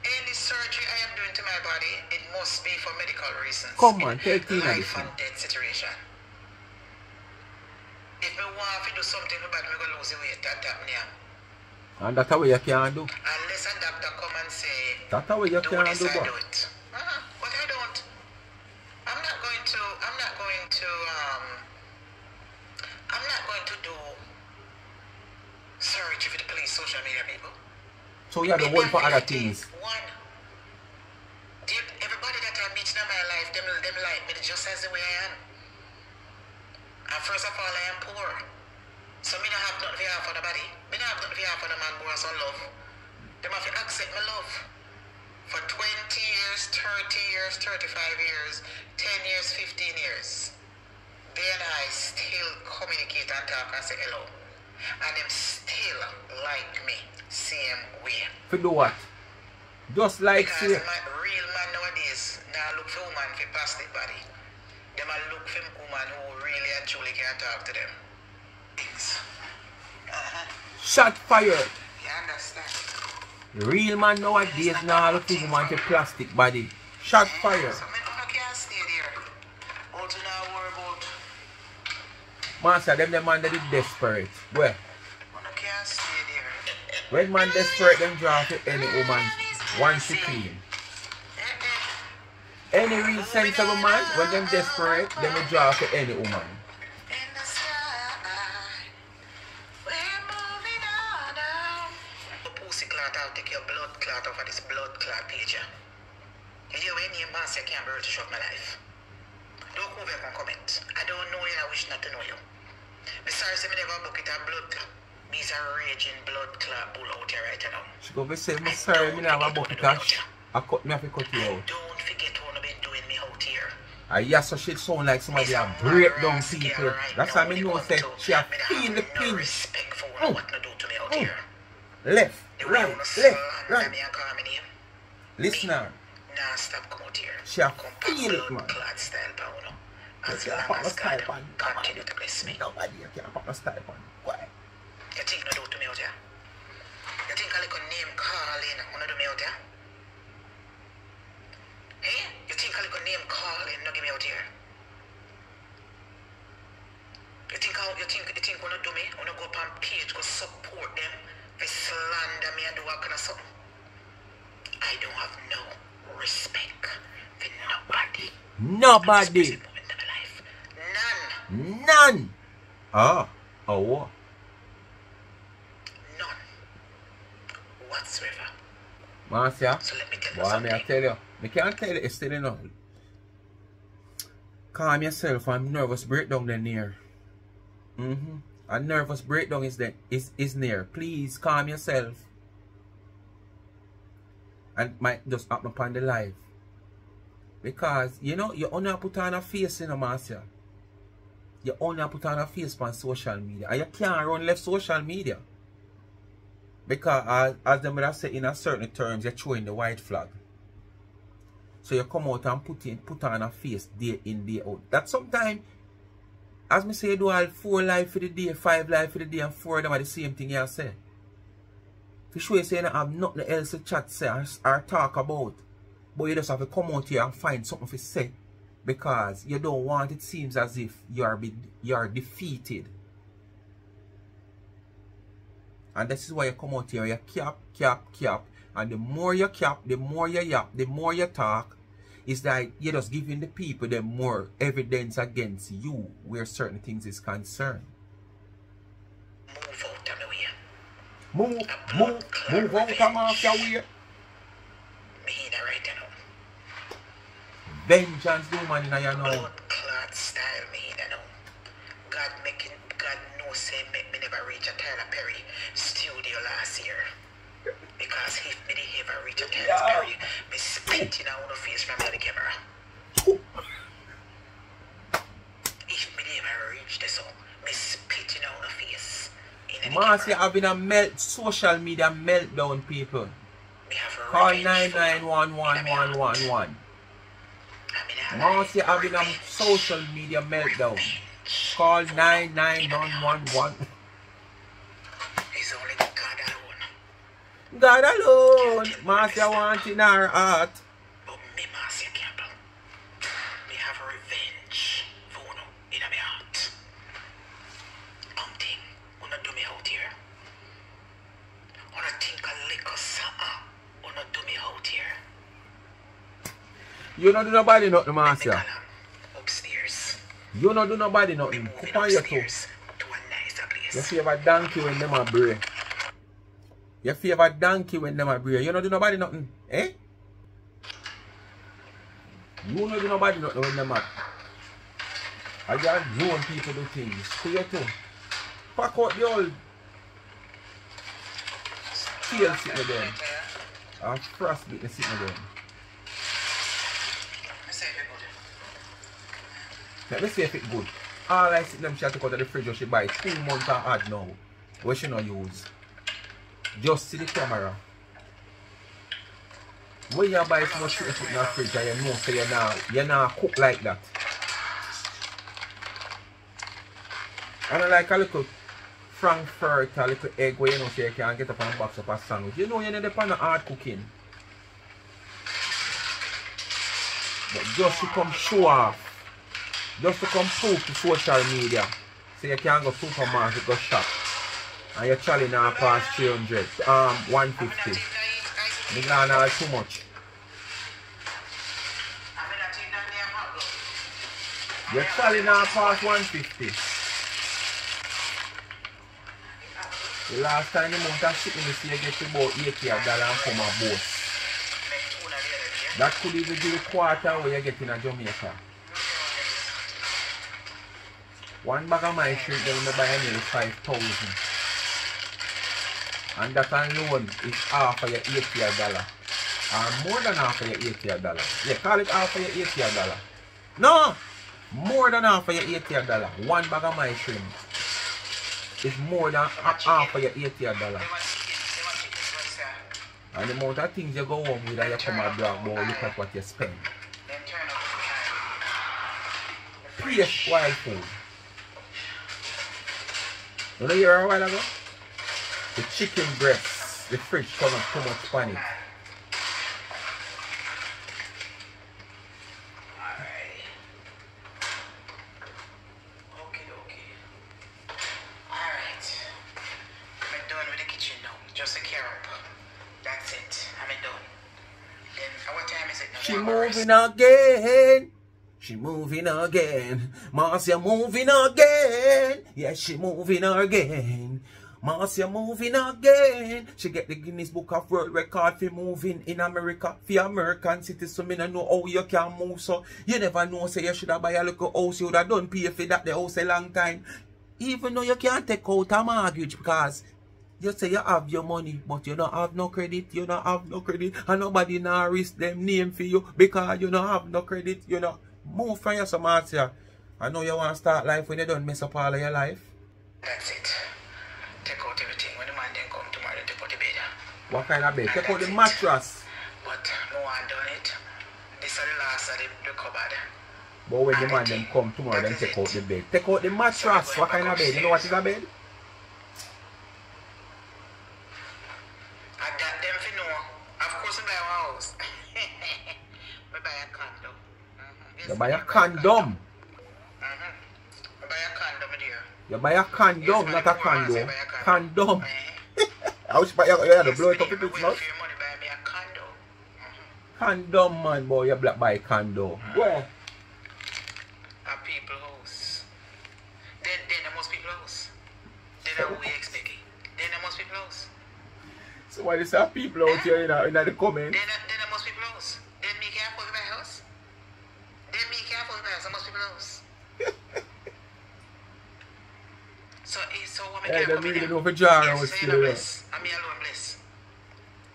Any surgery I am doing to my body, it must be for medical reasons. Come on, tell Tina this. Life and death situation. If me want to do something about me go lose the weight, that me. And that's what you can do. Unless a doctor come and say, that's what you can this, do. I do it. But I don't. I'm not going to do surgery for the police, social media people. So you have the one for other things. One. Everybody that I meet in my life, them like me just as the way I am. And first of all, I am poor. So me don't have nothing for the body. Me don't have nothing for the man who has love. They have to accept my love. For 20 years, 30 years, 35 years, 10 years, 15 years. They and I still communicate and talk and say hello. And them still like me, same way. To do what? Just like because my real man nowadays now look for woman for plastic body. Them a look for woman who really and truly can talk to them. Shot fire. You understand? Real man nowadays now look for woman for plastic body. Shot fire. So I can't stay there. Also now worry about. Master, them man that is desperate. Where? I can't stay there. When man desperate, them draw to any woman once she clean. Any real sensible man, when them desperate, them will draw for any woman. Pussy clot, I'll take your blood clot over this blood clot page. You hear when you Marcia can't be able to show my life. Don't come back and comment. I don't know you, I wish not to know you. Besides, I never book it a blood clot. Me's a raging blood clot bull out here right now. She go be say, I'm sorry, I never book it. I cut me off to cut you out. Don't forget what I've been doing me out here. Yeah, so she sound like somebody a break down people. That's how I know say she a feel the pain. Respect for what not do to me out here. Left, right, left, right. Listen now. Nah, stop come out here. She a feel it, man. Style, as You long can't as put no God style on. continue to bless me. Nobody can't put no style on. Why? You think no do to me out here? You think I like a name calling wanna do me out here? Hey? You think I like a name calling no give me out here? You think wanna do me? Wanna go up on page, go support them, they slander me and do all kind of something? I don't have no respect for nobody. Nobody. None. None. Ah. Oh what? None. Whatsoever. Marcia. So let me tell you Boy, something. I tell you. I can't tell you it's still enough. Calm yourself. I'm nervous breakdown then near. A nervous breakdown is near. Please calm yourself. And might just happen upon the live. Because you know you only put on a face in a Marcia. You only put on a face on social media. And you can't run left social media. Because as them would have said in a certain terms, you're throwing the white flag. So you come out and put on a face day in, day out. That sometimes, as me say, you do all 4 live for the day, 5 live for the day, and 4 of them are the same thing you say. For sure you say you don't have nothing else to chat say or talk about. But you just have to come out here and find something to say. Because you don't want it seems as if you are defeated. And this is why you come out here, you cap. And the more you cap, the more you yap, the more you talk, it's like you're just giving the people the more evidence against you where certain things is concerned. Move out of the way. Move out of Marcia way. Me in the right now. Vengeance do man in your know. Blood clot style me in the know. God knows say make me never reach a Tyler Perry studio last year. Because if me ever reach a Tyler Perry, me spit in our face from the camera. If me ever reach the song, me spit in our face. Marcia having a social media meltdown, people. Call 9911111. Marcia having a social media meltdown. Call 99111. It's only God alone. God alone. Marcia wants in her heart. But me, Marcia Campbell, me have revenge for Uno in my heart. Something Uno do me out here. Uno think a liquor something Uno do me out here. You don't do nobody nothing, Marcia. Upstairs. You don't do nobody nothing. Put on your toe. To a nicer place. You favor donkey when them are bray. You favor donkey when them are bray. You don't do nobody nothing. Eh? You don't do nobody nothing when them are. I just known people do things. To your toe. Pack out the old tail sitting there. And frostbite sitting there. Let me see if it's good. All I see them she have to go to the fridge she buy 2 months and add now. What she not use. Just see the camera. When you buy so much shit put in the fridge and you know so you're not cook like that. And I like a little frankfurt, a little egg where you know so you can get up and box up a sandwich. You know you need to hard cooking. But just to come show off. Just to come prove to social media. So you can go supermarket, go shop. And you're charging now past 300. 150. You gonna too much. Your trolley now past 150. The last time the amount of shipping you see you get about $80 and come a boat. That could even be the quarter where you get in a Jamaica. One bag of my shrimp then I buy nearly 5,000. And that alone is half of your $80. Or more than half of your $80. Yeah, call it half of your $80. No! More than half of your $80. One bag of my shrimp is more than half of your $80. And the amount of things you go home with and you come and brag about, look at what you spend. Pre-spoiled food. You know here a while ago? The chicken breasts, the fridge comes up too much panic. She moving again. She moving again. Marcia moving again. Yes, she moving again. Marcia moving again. She get the Guinness Book of World Record for moving in America. For American cities, so me no know how you can move. So you never know, say you should have buy a little house. You would have done pay for that the house a long time. Even though you can't take out a mortgage because you say you have your money, but you don't have no credit. You don't have no credit. And nobody now risk them name for you because you don't have no credit. You know, move from your Marcia. I know you want to start life when you don't mess up all of your life. That's it. Take out everything. When the man then come tomorrow, take out the bed. What kind of bed? Take out the mattress. But no one done it. This is the last of the cupboard. But when the man then come tomorrow, then take out the bed. Take out the mattress. What kind of bed? You know what is a bed? You buy a condom. I buy a condom, dear. You buy a condom, not a condom. Condom. I wish you had to blow it up with it now. Condom, man, boy. You buy a condom. Where? A people house. Then there must people house. Then I way expecting. Then there must people house. So why is there people out here in the comment? Then there must people house. Then me can't put my house. Then me can't put my house. There must people house. So what me can't come in there? Over jar I was still there. I'm me alone bless.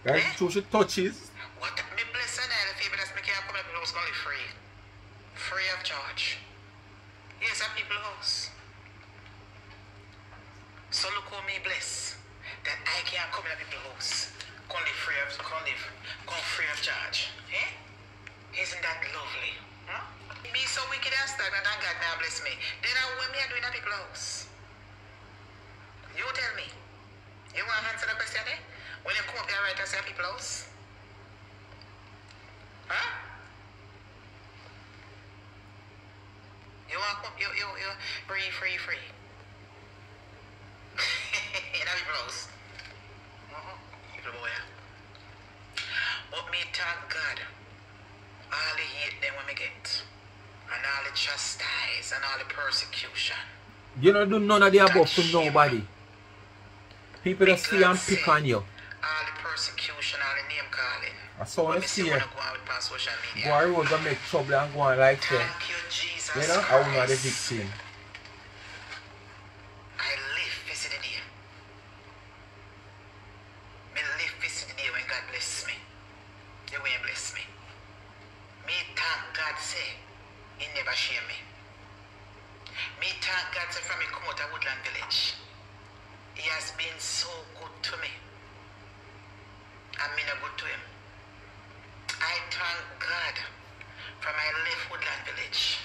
Guys, show she touches. What? Me bless and I feel that me can't come in the house only free. Free of charge. Yes, a people house. So look how me bless. That I can't come in a people house. Come free of charge. Eh? Isn't that lovely? Huh? Me so wicked and stuck and God now bless me. Then when me are doing a people house. You tell me. You want to answer the question eh? When you come up here right and say people house? Huh? You want to come you free. In a people house. People boy. But me thank God. All the hate them when me get. And all the chastise and all the persecution. You don't do none of the above to nobody. People that see and pick on you. All the persecution, all the name calling. I saw you see it. Go on road and make trouble and go on like that. Thank you, Jesus. You know, I will not the victim. I live to see the day. Me live to see the day when God bless me. The way He bless me. Me thank God say He never shame me. Me thank God say from me come out of Woodland Village. He has been so good to me. And me not good to Him. I thank God for my life Woodland Village.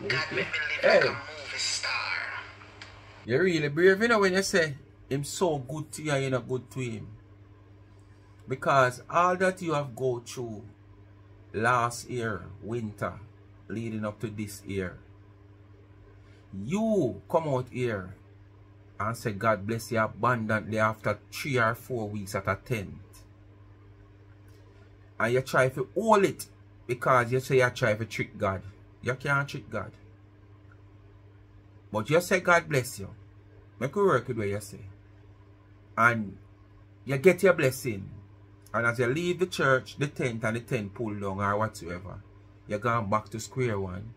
God made me live like a movie star. You're really brave, you know, when you say Him so good to you and you're not good to Him. Because all that you have gone through last year, winter, leading up to this year, you come out here and say God bless you abundantly after 3 or 4 weeks at a tent. And you try to hold it because you say you try to trick God. You can't trick God. But you say God bless you. Make you work with what you say. And you get your blessing. And as you leave the church, the tent and the tent pull down or whatsoever, you're going back to square one.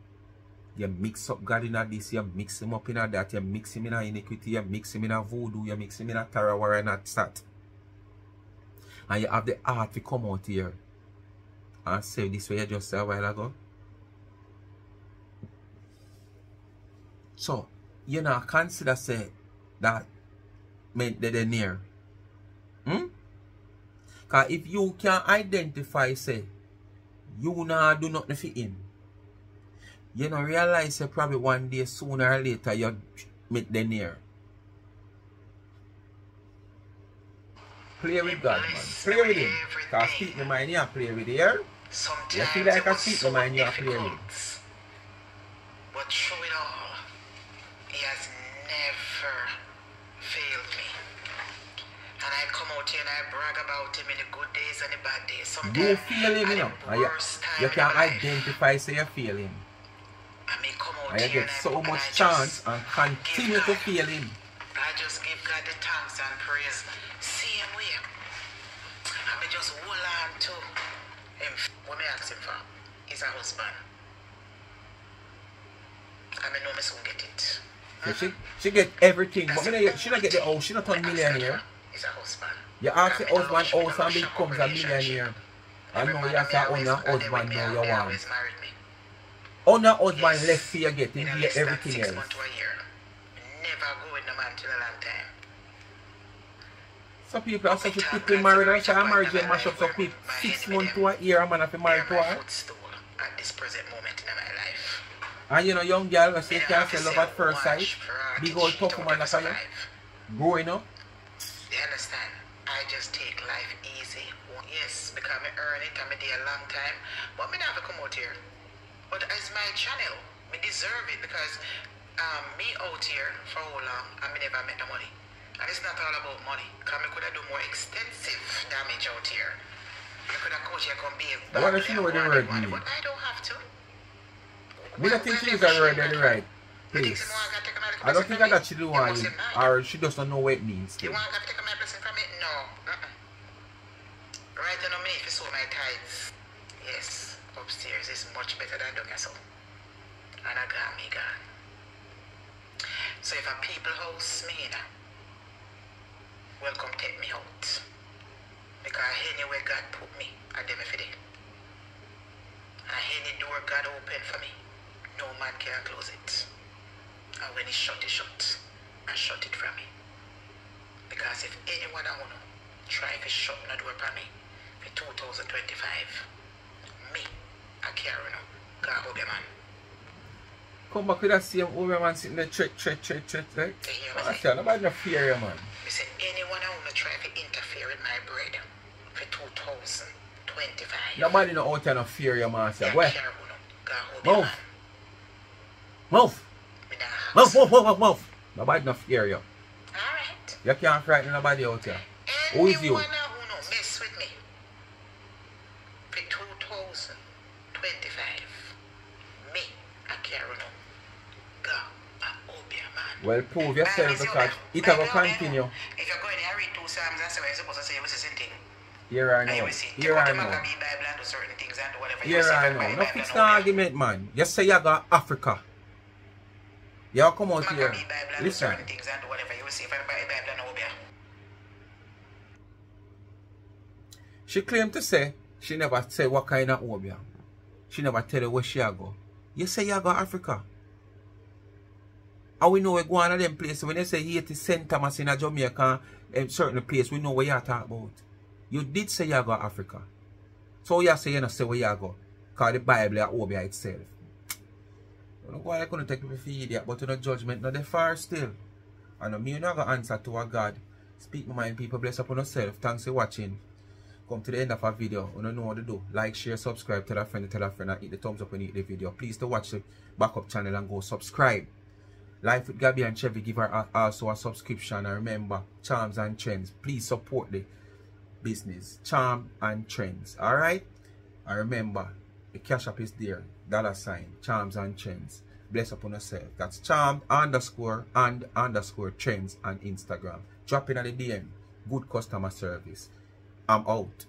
You mix up God in this, you mix him up in that, you mix him in iniquity, you mix him in voodoo, you mix him in tarawara and that sat. And you have the heart to come out here and say this way you just said a while ago. So, you know, consider say that meant that they're near. Because if you can identify, say, you nah do nothing for him, you know, realize that probably one day sooner or later you meet them near. Play with God, man. Play with him. Because speak the mind you play with here. You feel like I speak the mind you play with. But through it all, he has never failed me. And I come out here and I brag about him in the good days and the bad days. Sometimes you feel him, you know. You can identify, say you feel him. And you get so much chance and continue to feel him. I just give God the thanks and praise. Same way. I may just hold on to him. What may I ask him for? He's a husband. I may know me soon get it. So she get everything, but she don't get the house. She not turn millionaire. He's a husband. You ask the husband house and becomes a millionaire. I know you have to own your husband now you want. Own your husband left for you get him get everything else. Never go with no man till a long time. Some people are such a quickly married and say I married you mash up so quick. 6 months to a year a man have to marry to her. At this present moment in my life. And you know young girl we say can't say love at first sight. Big old tough woman like you. Growing up. You understand? I just take life easy. Yes, because I earn it and I do a long time. But I never come out here. But it's my channel. I deserve it because me out here for how long and I never make the money. And it's not all about money. Because I could have done more extensive damage out here. You could have coached here come be a bad player, but I don't have to. We don't think she is a word in the right place. I don't think that she do want you, or she doesn't know what it means. You want to take my blessing from it? No. Right now, me if you saw my tithes. Yes, upstairs is much better than doing so. And I got me gone. So if a people house me, welcome take me out. Because anywhere God put me, I dem for it. And any door God open for me, no man can close it. And when it's shut, and shut it from me. Because if anyone I want to try to shut the door from me for 2025, me, I can't run. God hold your man. Come back with that same old man sitting there, right? I said, nobody no fear you, man. I said, anyone I want to try to interfere with my bread for 2025. Nobody no out there no fear you, man. Yeah, where? Move. Move. Move. Nobody no fear you. Alright. You can't frighten nobody out there. Who is you? Anyone who no mess with me for 2025, me, I can't run. Go. Well, prove yourself because it will continue. If you're going to read 2 Psalms, that's what you're supposed to say. What's the same thing? Here I know. Here I know. Here I know. No fix the argument, man. You say you got Africa. You come out here. Listen. She claimed to say she never say what kind of Obia. She never tell you where she go. You say you got Africa. And we know we go on to them places. When they say here to St. Thomas in a Jamaica, a certain place, we know where you talk about. You did say you go Africa. So you say you don't say where you go. Because the Bible is Obia itself. You know why I couldn't take me for idiot, but to the judgment, not the far still. And me not going to answer to our God. Speak my mind, people. Bless upon yourself. Thanks for watching. Come to the end of our video. You don't know what to do. Like, share, subscribe, tell a friend, and hit the thumbs up when you hit the video. Please to watch the backup channel and go subscribe. Life with Gabby and Chevy, give her also a subscription. And remember, Charms and Trends. Please support the business. Charm and Trends. Alright? And remember, the cash app is there. $, Charms and Trends. Bless upon yourself. That's charmed _and_ trends on Instagram. Drop in at the DM. Good customer service. I'm out.